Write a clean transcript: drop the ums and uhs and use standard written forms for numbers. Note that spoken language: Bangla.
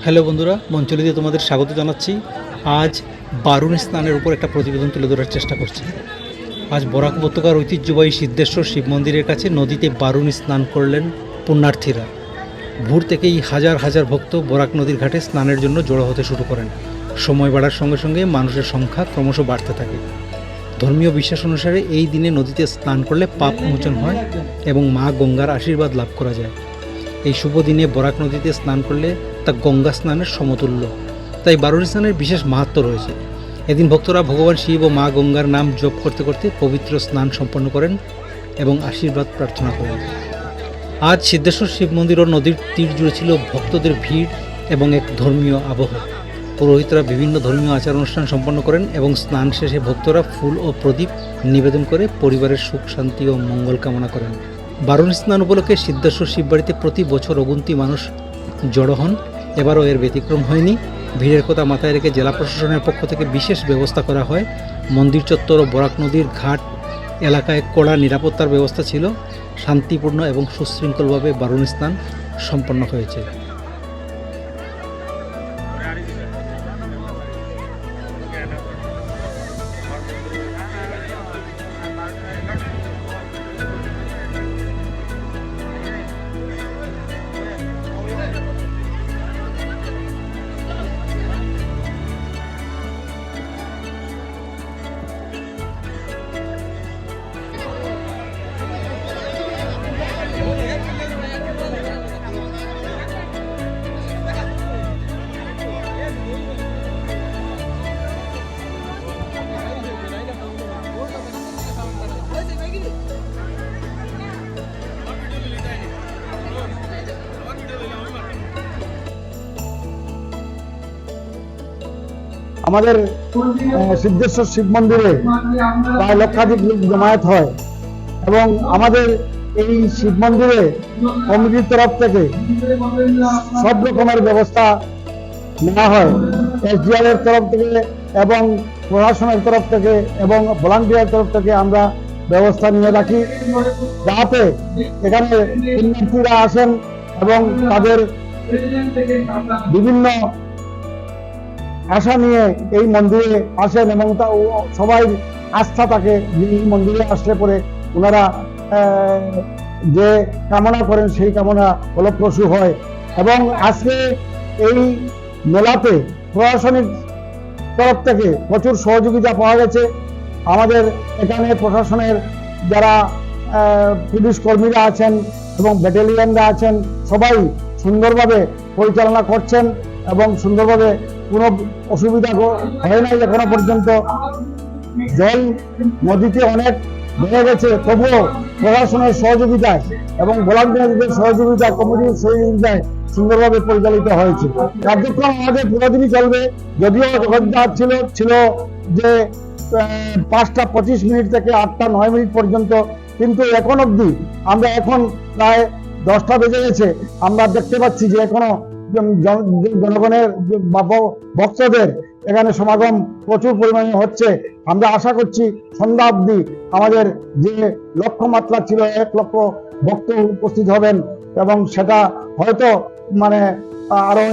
হ্যালো বন্ধুরা, মঞ্চলিতে তোমাদের স্বাগত জানাচ্ছি। আজ বারুণী স্নানের উপর একটা প্রতিবেদন তুলে ধরার চেষ্টা করছি। আজ বরাক উপত্যকার ঐতিহ্যবাহী সিদ্ধেশ্বর শিব মন্দিরের কাছে নদীতে বারুণী স্নান করলেন পুণ্যার্থীরা। ভোর থেকেই হাজার হাজার ভক্ত বরাক নদীর ঘাটে স্নানের জন্য জড়ো হতে শুরু করেন। সময় বাড়ার সঙ্গে সঙ্গে মানুষের সংখ্যা ক্রমশ বাড়তে থাকে। ধর্মীয় বিশ্বাস অনুসারে এই দিনে নদীতে স্নান করলে পাপ মোচন হয় এবং মা গঙ্গার আশীর্বাদ লাভ করা যায়। এই শুভ দিনে বরাক নদীতে স্নান করলে তা গঙ্গা স্নানের সমতুল্য, তাই বারুণী স্নানের বিশেষ মাহাত্ম্য রয়েছে। এদিন ভক্তরা ভগবান শিব ও মা গঙ্গার নাম জপ করতে করতে পবিত্র স্নান সম্পন্ন করেন এবং আশীর্বাদ প্রার্থনা করেন। আজ সিদ্ধেশ্বর শিব মন্দির ও নদীর তীর জুড়ে ছিল ভক্তদের ভিড় এবং এক ধর্মীয় আবহ। পুরোহিতরা বিভিন্ন ধর্মীয় আচার অনুষ্ঠান সম্পন্ন করেন এবং স্নান শেষে ভক্তরা ফুল ও প্রদীপ নিবেদন করে পরিবারের সুখ শান্তি ও মঙ্গল কামনা করেন। বারুণী স্নান উপলক্ষে সিদ্ধেশ্বর শিববাড়িতে প্রতি বছর অগুন্তি মানুষ জড়ো হন। এবারও এর ব্যতিক্রম হয়নি। ভিড়ের কথা মাথায় রেখে জেলা প্রশাসনের পক্ষ থেকে বিশেষ ব্যবস্থা করা হয়। মন্দির চত্বর ও বরাক নদীর ঘাট এলাকায় কড়া নিরাপত্তার ব্যবস্থা ছিল। শান্তিপূর্ণ এবং সুশৃঙ্খলভাবে বারুণী স্নান সম্পন্ন হয়েছে। আমাদের সিদ্ধেশ্বর শিব মন্দিরে প্রায় লক্ষাধিক লোক জমায়েত হয় এবং আমাদের এই শিব মন্দিরে কমিটির তরফ থেকে সব রকমের ব্যবস্থা নেওয়া হয়। এসডিআর এর তরফ থেকে এবং প্রশাসনের তরফ থেকে এবং ভলান্টিয়ার তরফ থেকে আমরা ব্যবস্থা নিয়ে রাখি, যাতে এখানে পুণ্যার্থীরা আসেন এবং তাদের বিভিন্ন আশা নিয়ে এই মন্দিরে আসেন এবং সবাই আস্থা থাকে এই মন্দিরে আসলে পরে ওনারা যে কামনা করেন সেই কামনা ফলপ্রসূ হয়। এবং আজকে এই মেলাতে প্রশাসনিক তরফ থেকে প্রচুর সহযোগিতা পাওয়া গেছে। আমাদের এখানে প্রশাসনের যারা পুলিশ কর্মীরা আছেন এবং ব্যাটালিয়নরা আছেন সবাই সুন্দরভাবে পরিচালনা করছেন এবং সুন্দরভাবে কোনো অসুবিধা হয় নাই এখনো পর্যন্ত। জল নদীতে অনেক বেড়ে গেছে, তবুও প্রশাসনের সহযোগিতায় এবং ভলান্টিয়ারদের সহযোগিতা, কমিটির সহযোগিতায় সুন্দরভাবে পরিচালিত হয়েছে। কার্যক্রম আমাদের পুরোদিনই চলবে। যদিও রোজগার ছিল যে 5টা 25 মিনিট থেকে 8টা 9 মিনিট পর্যন্ত, কিন্তু এখন অবধি আমরা এখন প্রায় 10টা বেজে গেছে, আমরা দেখতে পাচ্ছি যে এখনো জনগণের ভক্তদের এখানে সমাগম প্রচুর পরিমাণে হচ্ছে। আমরা আশা করছি সন্ধ্যা অবধি আমাদের যে লক্ষ্যমাত্রা ছিল 1 লক্ষ ভক্ত উপস্থিত হবেন এবং সেটা হয়তো আরো